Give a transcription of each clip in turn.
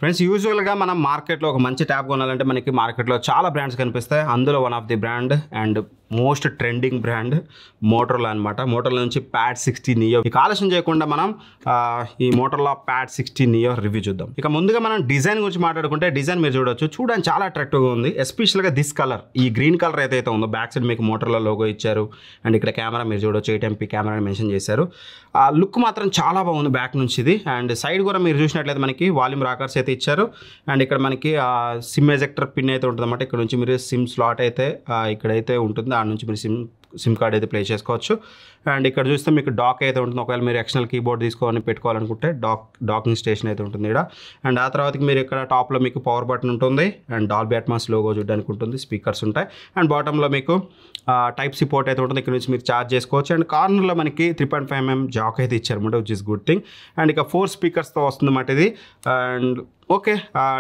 Friends యూజువల్గా మనం మార్కెట్లో ఒక మంచి ట్యాబ్ కొనాలంటే మనకి మార్కెట్లో చాలా బ్రాండ్స్ కనిపిస్తాయి. అందులో one of the brand and most trending brand Motorola అనమాట. మోటరోలా నుంచి ప్యాడ్ 60 నియో. ఇక ఆలస్యం చేయకుండా మనం ఈ మోటరోలా ప్యాడ్ 60 నియో రివ్యూ చూద్దాం. ఇక ముందుగా మనం డిజైన్ గురించి మాట్లాడుకుంటే డిజైన్ మీరు చూడొచ్చు, చూడడానికి చాలా అట్రాక్టివ్గా ఉంది. ఎస్పెషల్గా దిస్ కలర్, ఈ గ్రీన్ కలర్ ఏదైతే ఉందో బ్యాక్ సైడ్ మీకు మోటరోలా లోగో ఇచ్చారు అండ్ ఇక్కడ కెమెరా మీరు చూడొచ్చు 8MP కెమెరా మెన్షన్ చేశారు. ఆ లుక్ మాత్రం చాలా బాగుంది బ్యాక్ నుంచి ఇది. అండ్ సైడ్ కూడా మీరు చూసినట్లయితే మనకి వాల్యూమ్ రాకర్స్ అయితే ఇచ్చారు అండ్ ఇక్కడ మనకి సిమ్ ఎజెక్టర్ పిన్ అయితే ఉంటుంది అన్నమాట. ఇక్కడ నుంచి మీరు సిమ్ స్లాట్ అయితే ఇక్కడైతే ఉంటుంది, దాని నుంచి మీరు సిమ్ కార్డ్ అయితే ప్లే చేసుకోవచ్చు. అండ్ ఇక్కడ చూస్తే మీకు డాక్ అయితే ఉంటుంది, ఒకవేళ మీరు ఎక్స్టర్నల్ కీబోర్డ్ తీసుకొని పెట్టుకోవాలనుకుంటే డాకింగ్ స్టేషన్ అయితే ఉంటుంది ఇక్కడ. అండ్ ఆ తర్వాతకి మీరు ఇక్కడ టాప్లో మీకు పవర్ బటన్ ఉంటుంది అండ్ డాల్బీ అట్మాస్ లోగో చూడడానికి ఉంటుంది, స్పీకర్స్ ఉంటాయి అండ్ బాటంలో మీకు టైప్ సి పోర్ట్ అయితే ఉంటుంది, ఇక్కడ నుంచి మీరు ఛార్జ్ చేసుకోవచ్చు. అండ్ కార్నర్లో మనకి 3.5mm జాక్ అయితే ఇచ్చారన్నమాట, which is good thing. And ఇక 4 స్పీకర్స్తో వస్తుందన్నమాట ఇది. And okay,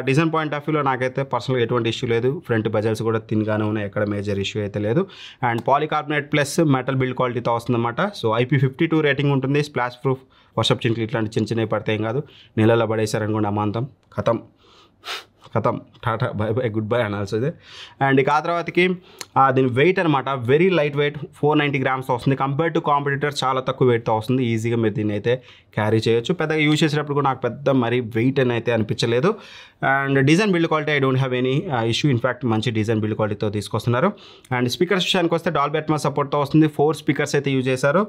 design point of వ్యూలో నాకైతే పర్సనల్గా ఎటువంటి ఇష్యూ లేదు. ఫ్రంట్ బజల్స్ కూడా తిన్గానే ఉన్నాయి, ఎక్కడ మేజర్ ఇష్యూ అయితే లేదు. And polycarbonate plus metal build క్వాలిటీతో వస్తుందన్నమాట. సో IP52 రేటింగ్ ఉంటుంది, స్ప్లాష్ ప్రూఫ్, వర్షప్ చినుకులు ఇట్లాంటి చిన్న చిన్నవి పడితే ఏం కాదు. నీళ్ళలో పడేసారనుకోండి అమాంతం ఖతం tata bye bye goodbye అనాల్సిందే. అండ్ ఇక ఆ తర్వాతకి దీని వెయిట్ అనమాట, వెరీ లైట్ వెయిట్, 490 grams వస్తుంది. కంపేర్ టు కాంపిటీటర్ చాలా తక్కువ వెయిట్తో వస్తుంది. ఈజీగా మీరు దీన్ని అయితే క్యారీ చేయొచ్చు. పెద్దగా యూజ్ చేసేటప్పుడు కూడా నాకు పెద్ద మరి వెయిట్ అని అయితే అనిపించలేదు. And design build quality I don't have any issue. In fact మంచి డిజైన్ బిల్డ్ క్వాలిటీతో తీసుకొస్తున్నారు. అండ్ స్పీకర్స్ విషయానికి వస్తే డాల్బీ అట్మాస్ సపోర్ట్తో వస్తుంది. 4 స్పీకర్స్ అయితే యూజ్ చేశారు.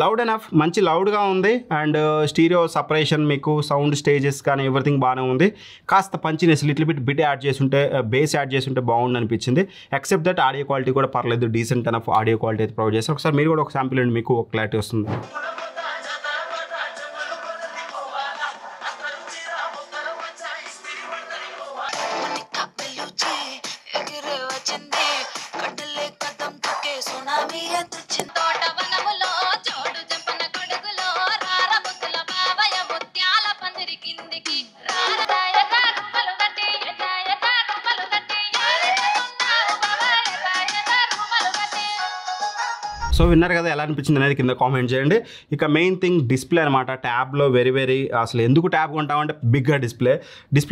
లౌడ్ ఎనఫ్, మంచి లౌడ్గా ఉంది. అండ్ స్టీరియో సపరేషన్ మీకు సౌండ్ స్టేజెస్ కానీ ఎవ్రీథింగ్ బాగానే ఉంది. కాస్త పంచినెస్ లిటిల్ బిట్ యాడ్ చేసుంటే, బేస్ యాడ్ చేసుంటే బాగుంది అనిపించింది. ఎక్సెప్ట్ దట్ ఆడియో క్వాలిటీ కూడా పర్లేదు, డీసెంట్ ఎనఫ్ ఆడియో క్వాలిటీ అయితే ప్రొవైడ్ చేస్తారు. ఒకసారి మీరు కూడా ఒక శాంపిల్ అండి, మీకు ఒక క్లారిటీ వస్తుంది. సో విన్నారు కదా, ఎలా అనిపించింది అనేది కింద కామెంట్ చేయండి. ఇక మెయిన్ థింగ్ డిస్ప్లే అనమాట. ట్యాబ్లో వెరీ అసలు ఎందుకు ట్యాబ్ కొంటామంటే బిగ్గా డిస్ప్లే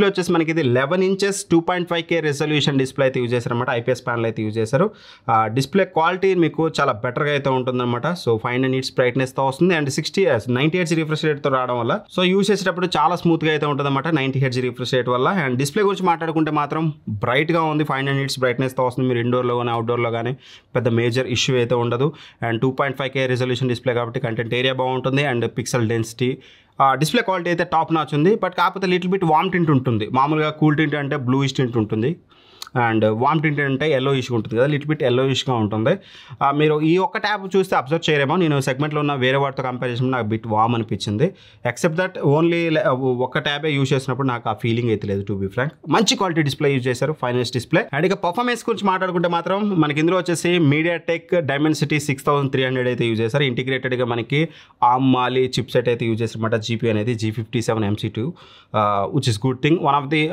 వచ్చేసి మనకి ఇది 11 inches 2.5K రెజల్యూషన్ డిస్ప్లే అయితే యూజ్ చేశారనమాట. IPS ప్యానల్ అయితే యూజ్ చేశారు. డిస్ప్లే క్వాలిటీ మీకు చాలా బెటర్గా అయితే ఉంటుందన్నమాట. సో 500 nits బ్రైట్నెస్తో వస్తుంది అండ్ 90 Hz రిఫ్రెష్ రేట్తో రావడం వల్ల సో యూజ్ చేసేటప్పుడు చాలా స్మూత్గా అయితే ఉంటుందన్నమాట 90 Hz రిఫ్రెష్ రేట్ వల్ల. అండ్ డిస్ప్లే గురించి మాట్లాడుకుంటే మాత్రం బ్రైట్గా ఉంది, 500 nits బ్రైట్నెస్తో వస్తుంది. మీరు ఇండోర్లో కానీ అవుట్డోర్లో కానీ పెద్ద మేజర్ ఇష్యూ అయితే ఉండదు. అండ్ 2.5K రెజల్యూషన్ డిస్ప్లే కాబట్టి కంటెంట్ ఏరియా బాగుంటుంది and pixel density, display quality అయితే టాప్ నాచ్ ఉంది. బట్ కాకపోతే లిటిల్ బిట్ వామ్ టింట్ ఉంటుంది. మామూలుగా కూల్ టింట్ అంటే బ్లూయిష్ టింట్ ఉంటుంది అండ్ వామ్ టింట్ అంటే yellowish ఉంటుంది కదా, లిటిల్ బిట్ yellowishగా ఉంటుంది. మీరు ఈ ఒక్క ట్యాబ్ చూస్తే అబ్జర్వ్ చేయరేమో, నేను సెగ్మెంట్లో ఉన్న వేరే వాటితో కంపేర్ చేసినప్పుడు నాకు బిట్ వామ్ అనిపించింది. ఎక్సెప్ట్ దట్ ఓన్లీ ఒక్క ట్యాబే యూజ్ చేసినప్పుడు నాకు ఆ ఫీలింగ్ అయితే లేదు, టు బి ఫ్రాంక్. మంచి క్వాలిటీ డిస్ప్లే యూజ్ చేశారు, ఫైనెస్ట్ డిస్ప్లే. అండ్ ఇక పర్ఫార్మెన్స్ గురించి మాట్లాడుకుంటే మాత్రం మనకి ఇందులో వచ్చేసి MediaTek Dimensity 6300 అయితే యూజ్ చేశారు. ఇంటిగ్రేటెడ్గా మనకి ARM చిప్ సెట్ అయితే యూజ్ చేశారన్నమాట. GPU అనేది G57 MC2, which is good thing. One of the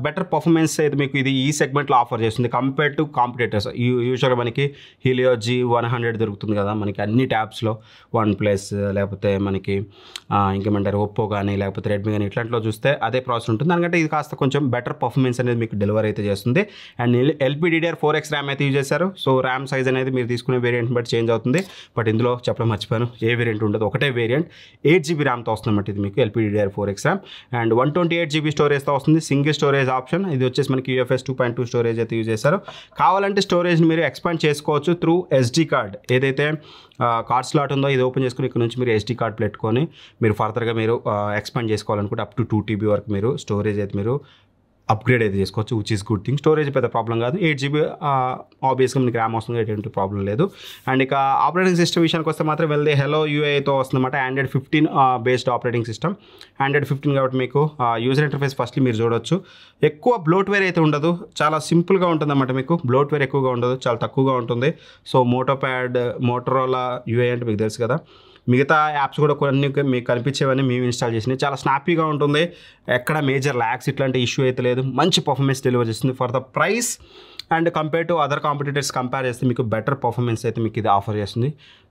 better performance అయితే మీకు ఇది ఈ సెగ్మెంట్ ఆఫర్ చేస్తుంది కంపేర్ టు కాంపిటేటర్స్. యూజువల్గా మనకి హీలియో G100 దొరుకుతుంది కదా మనకి అన్ని ట్యాబ్స్లో, OnePlus లేకపోతే మనకి ఇంకేమంటారు ఒప్పో కానీ లేకపోతే రెడ్మీ కానీ ఇట్లాంటిలో చూస్తే అదే ప్రాసెస్ ఉంటుంది. దానికంటే ఇది కాస్త కొంచెం బెటర్ పర్ఫార్మెన్స్ అనేది మీకు డెలివరీ అయితే చేస్తుంది. అండ్ LPDDR4X ర్యామ్ అయితే యూజ్ చేశారు. సో ర్యామ్ సైజ్ అనేది మీరు తీసుకునే వేరియంట్ బట్టి చేంజ్ అవుతుంది. బట్ ఇందులో చెప్పడం మర్చిపోయాను, ఏ వేరియంట్ ఉండదు, ఒకటే వేరియంట్ 8GB ర్యామ్తో వస్తుందన్నమాట ఇది మీకు LPDDR4X ర్యామ్. అండ్ 128GB స్టోరేజ్తో వస్తుంది, సింగిల్ స్టోరేజ్ ఆప్షన్. ఇది వచ్చేసి మనకి UFS 2.2 స్టోరేజ్ అయితే యూజ్ చేశారు. కావాలంటే స్టోరేజ్ని మీరు ఎక్స్పాండ్ చేసుకోవచ్చు త్రూ SD కార్డ్. ఏదైతే కార్డ్ స్లాట్ ఉందో ఇది ఓపెన్ చేసుకుని ఇక్కడ నుంచి మీరు SD కార్డ్ పెట్టుకొని మీరు ఫర్దర్గా మీరు ఎక్స్పాండ్ చేసుకోవాలనుకుంటే అప్ టు 2TB వరకు మీరు స్టోరేజ్ అయితే మీరు అప్గ్రేడ్ అయితే చేసుకోవచ్చు, which is good thing. Storage పెద్ద ప్రాబ్లం కాదు. 8GB ఆబ్వియస్గా మనకి ర్యామ్ వస్తుంది, ఎటువంటి ప్రాబ్లం లేదు. అండ్ ఇక ఆపరేటింగ్ సిస్టమ్ విషయానికి వస్తే మాత్రం వెళ్తే Hello UIతో వస్తుందన్నమాట. Android 15 based operating system. Android 15 కాబట్టి మీకు యూజర్ ఇంటర్ఫేస్ ఫస్ట్లీ మీరు చూడొచ్చు. ఎక్కువ బ్లోట్వేర్ అయితే ఉండదు, చాలా సింపుల్గా ఉంటుందన్నమాట. మీకు బ్లోట్వేర్ ఎక్కువగా ఉండదు, చాలా తక్కువగా ఉంటుంది. సో మోటోరోలా UI అంటే మీకు తెలుసు కదా. మిగతా యాప్స్ కూడా కొన్ని మీకు కనిపించేవన్నీ మేము ఇన్స్టాల్ చేసినాయి. చాలా స్నాపీగా ఉంటుంది, ఎక్కడ మేజర్ ల్యాగ్స్ ఇట్లాంటి ఇష్యూ అయితే లేదు, మంచి పర్ఫార్మెన్స్ డెలివర్ చేస్తుంది for the price. And compare to other competitors compare చేస్తే మీకు బెటర్ పర్ఫార్మెన్స్ అయితే మీకు ఇది ఆఫర్ చేస్తుంది.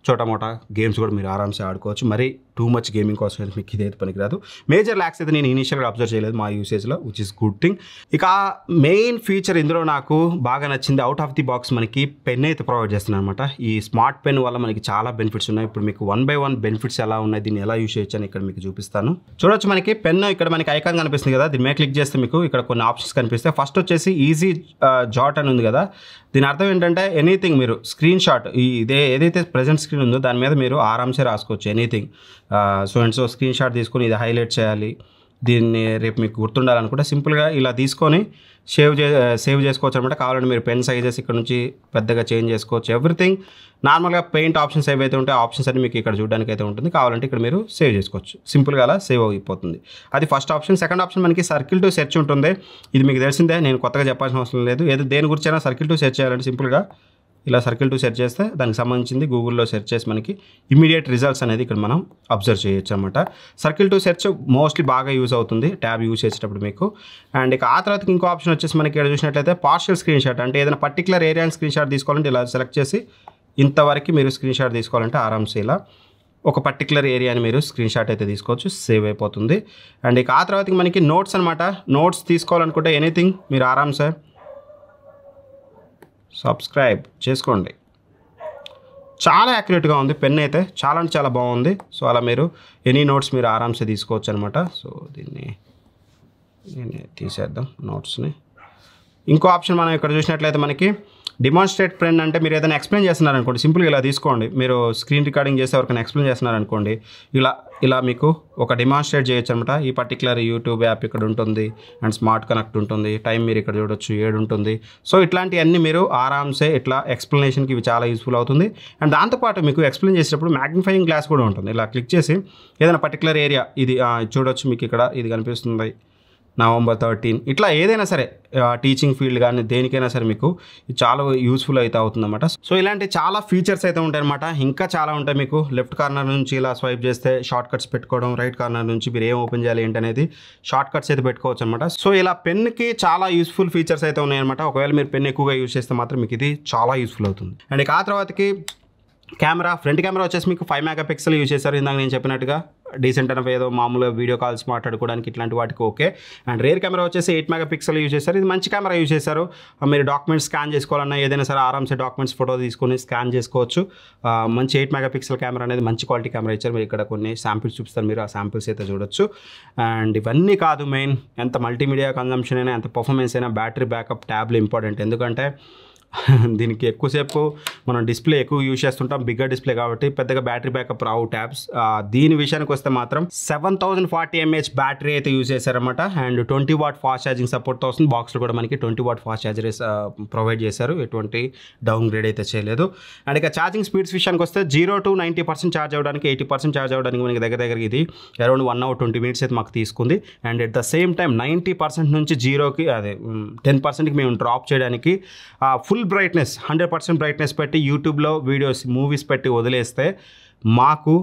చోటమోటా గేమ్స్ కూడా మీరు ఆరామ్సే ఆడుకోవచ్చు. మరి టూ మచ్ గేమింగ్ కోసం అయితే మీకు ఇదైతే పనికిరాదు. మేజర్ ల్యాక్స్ అయితే నేను ఇనీషియల్గా అబ్జర్వ్ చేయలేదు మా యూసేజ్లో, విచ్ ఇస్ గుడ్ థింగ్. ఇక మెయిన్ ఫీచర్ ఇందులో నాకు బాగా నచ్చింది, అవుట్ ఆఫ్ ది బాక్స్ మనకి పెన్ అయితే ప్రొవైడ్ చేస్తున్నాను అనమాట. ఈ స్మార్ట్ పెన్ వల్ల మనకి చాలా బెనిఫిట్స్ ఉన్నాయి. ఇప్పుడు మీకు 1 by 1 బెనిఫిట్స్ ఎలా ఉన్నాయి, దీన్ని ఎలా యూస్ చేయొచ్చు అని ఇక్కడ మీకు చూపిస్తాను. చూడొచ్చు, మనకి పెన్ ఇక్కడ మనకి ఐకాన్ కనిపిస్తుంది కదా, దీని మీద క్లిక్ చేస్తే మీకు ఇక్కడ కొన్ని ఆప్షన్స్ కనిపిస్తాయి. ఫస్ట్ వచ్చేసి ఈజీ జాట్ అని ఉంది కదా, దీని అర్థం ఏంటంటే ఎనీథింగ్ మీరు స్క్రీన్ షాట్ ఏదైతే ప్రజెంట్ స్క్రీన్ ఉందో దాని మీద మీరు ఆరామ్సే రాసుకోవచ్చు ఎనీథింగ్. సో స్క్రీన్ షాట్ తీసుకొని ఇది హైలైట్ చేయాలి, దీన్ని రేపు మీకు గుర్తుండాలనుకుంటే సింపుల్గా ఇలా తీసుకొని సేవ్ చేసుకోవచ్చు అనమాట. కావాలంటే మీరు పెన్ సైజెస్ ఇక్కడ నుంచి పెద్దగా చేంజ్ చేసుకోవచ్చు. ఎవ్రీథింగ్ నార్మల్గా పెయింట్ ఆప్షన్స్ ఏవైతే ఉంటాయో ఆప్షన్స్ అన్ని మీకు ఇక్కడ చూడడానికి అయితే ఉంటుంది. కావాలంటే ఇక్కడ మీరు సేవ్ చేసుకోవచ్చు, సింపుల్గా అలా సేవ్ అయిపోతుంది. అది ఫస్ట్ ఆప్షన్. సెకండ్ ఆప్షన్ మనకి సర్కిల్ టు సెర్చ్ ఉంటుంది. ఇది మీకు తెలిసిందే, నేను కొత్తగా చెప్పాల్సిన అవసరం లేదు. దేని గురించైనా సర్కిల్ టు సెర్చ్ చేయాలంటే సింపుల్గా ఇలా సర్కిల్ టు సెర్చ్ చేస్తే దానికి సంబంధించింది గూగుల్లో సెర్చ్ చేసి మనకి ఇమీడియట్ రిజల్ట్స్ అనేది ఇక్కడ మనం అబ్జర్వ్ చేయొచ్చు అనమాట. సర్కిల్ టు సెర్చ్ మోస్ట్లీ బాగా యూజ్ అవుతుంది ట్యాబ్ యూజ్ చేసేటప్పుడు మీకు. అండ్ ఇక ఆ తర్వాత ఇంకో ఆప్షన్ వచ్చేసి మనకి ఇక్కడ చూసినట్లయితే పార్షియల్ స్క్రీన్ షాట్, అంటే ఏదైనా పర్టికులర్ ఏరియాని స్క్రీన్ షాట్ తీసుకోవాలంటే ఇలా సెలెక్ట్ చేసి ఇంతవరకు మీరు స్క్రీన్ షాట్ తీసుకోవాలంటే ఆరామ్సే ఇలా ఒక పర్టికులర్ ఏరియాని మీరు స్క్రీన్ షాట్ అయితే తీసుకోవచ్చు, సేవ్ అయిపోతుంది. అండ్ ఇక ఆ తర్వాత మనకి నోట్స్ అనమాట. నోట్స్ తీసుకోవాలనుకుంటే ఎనీథింగ్ మీరు ఆరామ్సే సబ్స్క్రైబ్ చేసుకోండి. చాలా యాక్యురేట్గా ఉంది పెన్ అయితే, చాలా అంటే చాలా బాగుంది. సో అలా మీరు ఎనీ నోట్స్ మీరు ఆరామ్సే తీసుకోవచ్చు అనమాట. సో దీన్ని తీసేద్దాం నోట్స్ని. ఇంకో ఆప్షన్ మనం ఇక్కడ చూసినట్లయితే మనకి డిమాన్స్ట్రేట్ పెన్, అంటే మీరు ఏదైనా ఎక్స్ప్లెయిన్ చేస్తున్నారనుకోండి సింపుల్గా ఇలా తీసుకోండి. మీరు స్క్రీన్ రికార్డింగ్ చేసే ఎవరికైనా ఎక్స్ప్లెయిన్ చేస్తున్నారనుకోండి, ఇలా మీకు ఒక డిమాన్స్ట్రేట్ చేయొచ్చు అనమాట. ఈ పర్టికులర్ యూట్యూబ్ యాప్ ఇక్కడ ఉంటుంది, అండ్ స్మార్ట్ కనెక్ట్ ఉంటుంది, టైం మీరు ఇక్కడ చూడొచ్చు 7 ఉంటుంది. సో ఇట్లాంటివన్నీ మీరు ఆరామ్సే ఇట్లా ఎక్స్ప్లెనేషన్కి ఇవి చాలా యూస్ఫుల్ అవుతుంది. అండ్ దాంతోపాటు మీకు ఎక్స్ప్లెయిన్ చేసేటప్పుడు మ్యాగ్నిఫైయింగ్ గ్లాస్ కూడా ఉంటుంది. ఇలా క్లిక్ చేసి ఏదైనా పర్టికులర్ ఏరియా ఇది చూడొచ్చు, మీకు ఇక్కడ ఇది కనిపిస్తుంది November 13, ఇట్లా ఏదైనా సరే టీచింగ్ ఫీల్డ్ కానీ దేనికైనా సరే మీకు చాలా యూస్ఫుల్ అయితే అవుతుందన్నమాట. సో ఇలాంటి చాలా ఫీచర్స్ అయితే ఉంటాయి అనమాట. ఇంకా చాలా ఉంటాయి. మీకు లెఫ్ట్ కార్నర్ నుంచి ఇలా స్వైప్ చేస్తే షార్ట్ కట్స్ పెట్టుకోవడం, రైట్ కార్నర్ నుంచి మీరు ఏం ఓపెన్ చేయాలి ఏంటనేది షార్ట్ కట్స్ అయితే పెట్టుకోవచ్చు అనమాట. సో ఇలా పెన్కి చాలా యూస్ఫుల్ ఫీచర్స్ అయితే ఉన్నాయన్నమాట. ఒకవేళ మీరు పెన్ ఎక్కువగా యూజ్ చేస్తే మాత్రం మీకు ఇది చాలా యూస్ఫుల్ అవుతుంది. అండ్ ఇక ఆ తర్వాతకి కెమెరా, ఫ్రంట్ కెమెరా వచ్చేసి మీకు 5 MP యూజ్ చేశారు. ఇందాక నేను చెప్పినట్టుగా డీసెంట్ అని ఏదో మామూలుగా వీడియో కాల్స్ మాట్లాడుకోవడానికి ఇట్లాంటి వాటికి ఓకే. అండ్ రేర్ కెమెరా వచ్చేసి 8 MP యూజ్ చేశారు. ఇది మంచి కెమెరా యూజ్ చేశారు. మీరు డాక్యుమెంట్స్ స్కాన్ చేసుకోవాలన్నా ఏదైనా సరే ఆరామ్సే డాక్యుమెంట్స్ ఫోటో తీసుకొని స్కాన్ చేసుకోవచ్చు. మంచి 8 MP కెమెరా అనేది మంచి క్వాలిటీ కెమెరా ఇచ్చారు. మీరు ఇక్కడ కొన్ని శాంపిల్స్ చూపిస్తారు, మీరు ఆ శాంపిల్స్ అయితే చూడొచ్చు. అండ్ ఇవన్నీ కాదు, మెయిన్ ఎంత మల్టీమీడియా కన్జంప్షన్ అయినా ఎంత పర్ఫార్మెన్స్ అయినా బ్యాటరీ బ్యాకప్ ట్యాబ్లు ఇంపార్టెంట్. ఎందుకంటే దీనికి ఎక్కువసేపు మనం డిస్ప్లే ఎక్కువ యూజ్ చేస్తుంటాం, బిగ్గర్ డిస్ప్లే కాబట్టి పెద్దగా బ్యాటరీ బ్యాకప్ రావు ట్యాబ్స్. దీని విషయానికి వస్తే మాత్రం 7040 mAh బ్యాటరీ అయితే యూజ్ చేశారన్నమాట. అండ్ 20 watt ఫాస్ట్ ఛార్జింగ్ సపోర్ట్తో వస్తుంది. బాక్స్లో కూడా మనకి 20 watt ఫాస్ట్ ఛార్జర్ ప్రొవైడ్ చేశారు, ఎటువంటి డౌన్ గ్రేడ్ అయితే చేయలేదు. అండ్ ఇక ఛార్జింగ్ స్పీడ్స్ విషయానికి వస్తే 0 to 90% ఛార్జ్ అవ్వడానికి 80% ఛార్జ్ అవ్వడానికి మనకి దగ్గర ఇది అరౌండ్ 1 hour 20 minutes అయితే మాకు తీసుకుంది. And at the same time 90% నుంచి 0కి 10%కి మేము డ్రాప్ చేయడానికి ఫుల్ బ్రైట్నెస్ 100% బ్రైట్నెస్ పెట్టి యూట్యూబ్లో వీడియోస్ మూవీస్ పెట్టి వదిలేస్తే మాకు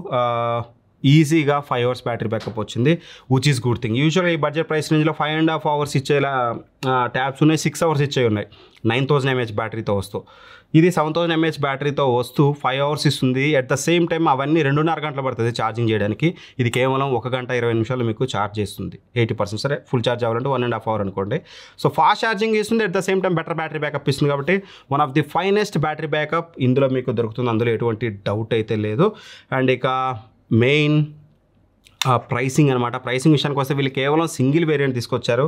ఈజీగా 5 hours బ్యాటరీ బ్యాకప్ వచ్చింది, విచ్ ఈస్ గుడ్ థింగ్. యూజువల్గా ఈ బడ్జెట్ ప్రైస్ రేంజ్లో 5.5 hours ఇచ్చేలా ట్యాబ్స్ ఉన్నాయి, 6 hours ఇచ్చే ఉన్నాయి 9000 mAh బ్యాటరీతో వస్తూ. ఇది 7000 mAh బ్యాటరీతో వస్తూ 5 hours ఇస్తుంది. అట్ ద సేమ్ టైం అవన్నీ 2.5 గంటలు పడుతుంది ఛార్జింగ్ చేయడానికి. ఇది కేవలం 1 గంట 20 నిమిషాలు మీకు ఛార్జ్ చేస్తుంది 80%. సరే ఫుల్ ఛార్జ్ అవ్వాలంటే 1.5 hour అనుకోండి. సో ఫాస్ట్ ఛార్జింగ్ ఇస్తుంది, at the same time better battery backup ఇస్తుంది. కాబట్టి one of the finest battery backup ఇందులో మీకు దొరుకుతుంది, అందులో ఎటువంటి డౌట్ అయితే లేదు. అండ్ ఇక మెయిన్ ప్రైసింగ్ అనమాట. ప్రైసింగ్ విషయానికి వస్తే వీళ్ళు కేవలం సింగిల్ వేరియంట్ తీసుకొచ్చారు.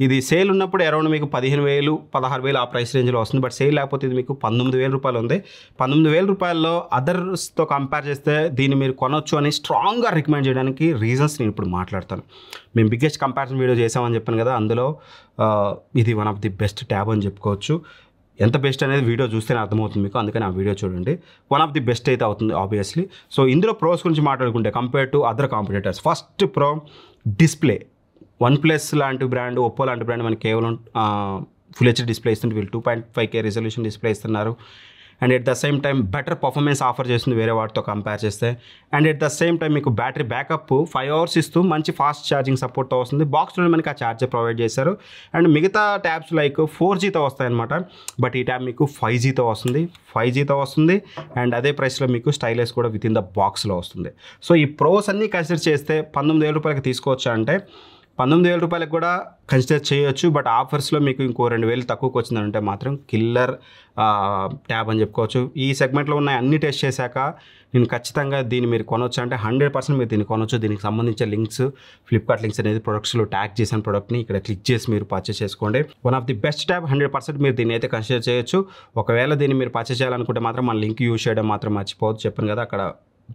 ఇది సేల్ ఉన్నప్పుడు అరౌండ్ మీకు 15,000 16,000 ఆ ప్రైస్ రేంజ్లో వస్తుంది. బట్ సేల్ లేకపోతే ఇది మీకు 19,000 రూపాయలు ఉంది. 19,000 రూపాయల్లో అదర్స్తో కంపేర్ చేస్తే దీన్ని మీరు కొనొచ్చు అని స్ట్రాంగ్గా రికమెండ్ చేయడానికి రీజన్స్ నేను ఇప్పుడు మాట్లాడతాను. మేము బిగ్గెస్ట్ కంపారిజన్ వీడియో చేసామని చెప్పాను కదా, అందులో ఇది one of the best tab అని చెప్పుకోవచ్చు. ఎంత బెస్ట్ అనేది వీడియో చూస్తేనే అర్థమవుతుంది మీకు, అందుకని ఆ వీడియో చూడండి. వన్ ఆఫ్ ది బెస్ట్ అయితే అవుతుంది ఆబ్వియస్లీ. సో ఇందులో ప్రోస్ గురించి మాట్లాడుకుంటే compare to other competitors, first pro display. OnePlus లాంటి బ్రాండ్, ఒప్పో లాంటి బ్రాండ్ మనకి కేవలం ఫుల్ హెచ్డీ డిస్ప్లే ఇస్తుంది. వీళ్ళు 2.5K రిజల్యూషన్ డిస్ప్లే ఇస్తున్నారు. And at the same time better performance offer చేస్తుంది వేరే వాటితో కంపేర్ చేస్తే. And at the same time మీకు బ్యాటరీ బ్యాకప్ 5 hours ఇస్తూ మంచి ఫాస్ట్ ఛార్జింగ్ సపోర్ట్తో వస్తుంది. బాక్స్లో మనకి ఆ ఛార్జర్ ప్రొవైడ్ చేశారు. అండ్ మిగతా ట్యాబ్స్ లైక్ 4Gతో వస్తాయన్నమాట, బట్ ఈ ట్యాబ్ మీకు 5Gతో వస్తుంది. అండ్ అదే ప్రైస్లో మీకు స్టైలెస్ కూడా విత్ ఇన్ ద బాక్స్లో వస్తుంది. సో ఈ ప్రోస్ అన్నీ కన్సిడర్ చేస్తే 19,000 రూపాయలకి తీసుకోవచ్చా అంటే 19,000 రూపాయలకు కూడా కన్సిడర్ చేయొచ్చు. బట్ ఆఫర్స్లో మీకు ఇంకో 2,000 తక్కువకి వచ్చిందంటే మాత్రం కిల్లర్ ట్యాబ్ అని చెప్పుకోవచ్చు. ఈ సెగ్మెంట్లో ఉన్న అన్ని టెస్ట్ చేశాక నేను ఖచ్చితంగా దీన్ని మీరు కొనొచ్చు అంటే 100% మీరు దీన్ని కొనొచ్చు. దీనికి సంబంధించిన లింక్స్, ఫ్లిప్కార్ట్ లింక్స్ అనేది ప్రొడక్ట్స్లో ట్యాగ్ చేసిన ప్రోడక్ట్ని ఇక్కడ క్లిక్ చేసి మీరు పర్చేస్ చేసుకోండి. One of the best tab, 100% మీరు దీన్ని అయితే కన్సిడర్ చేయొచ్చు. ఒకవేళ దీన్ని మీరు పర్చేస్ చేయాలనుకుంటే మాత్రం మన లింక్ యూజ్ చేయడం మాత్రం మర్చిపోవద్దు. చెప్పాను కదా అక్కడ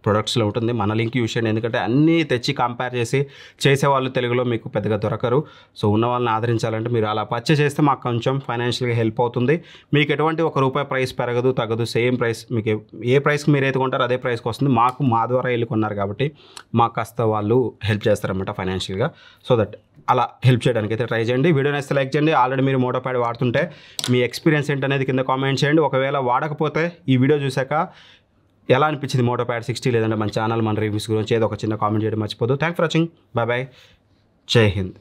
ప్రొడక్ట్స్లో ఉంటుంది, మన లింక్ యూజ్ చేయండి. ఎందుకంటే అన్నీ తెచ్చి కంపేర్ చేసి చేసేవాళ్ళు తెలుగులో మీకు పెద్దగా దొరకరు. సో ఉన్న వాళ్ళని ఆదరించాలంటే మీరు అలా పర్చేస్ చేస్తే మాకు కొంచెం ఫైనాన్షియల్గా హెల్ప్ అవుతుంది. మీకు ఎటువంటి ₹1 ప్రైస్ పెరగదు, తగ్గదు, సేమ్ ప్రైస్. మీకు ఏ ప్రైస్కి మీరు అయితే కొంటారో అదే ప్రైస్కి వస్తుంది. మా ద్వారా వెళ్ళి కొన్నారు కాబట్టి మాకు కాస్త వాళ్ళు హెల్ప్ చేస్తారన్నమాట ఫైనాన్షియల్గా. సో దట్ అలా హెల్ప్ చేయడానికి అయితే ట్రై చేయండి. వీడియో నచ్చితే లైక్ చేయండి. ఆల్రెడీ మీరు మోటో ప్యాడ్ వాడుతుంటే మీ ఎక్స్పీరియన్స్ ఏంటనేది కింద కామెంట్ చేయండి. ఒకవేళ వాడకపోతే ఈ వీడియో చూశాక ఎలా అనిపించింది మోటో ప్యాడ్ 60, లేదంటే మన ఛానల్ మన రివ్యూస్ గురించి ఏదో ఒక చిన్న కామెంట్ చేయడం మర్చిపోదు. Thanks for watching. Bye bye. జై హింద్.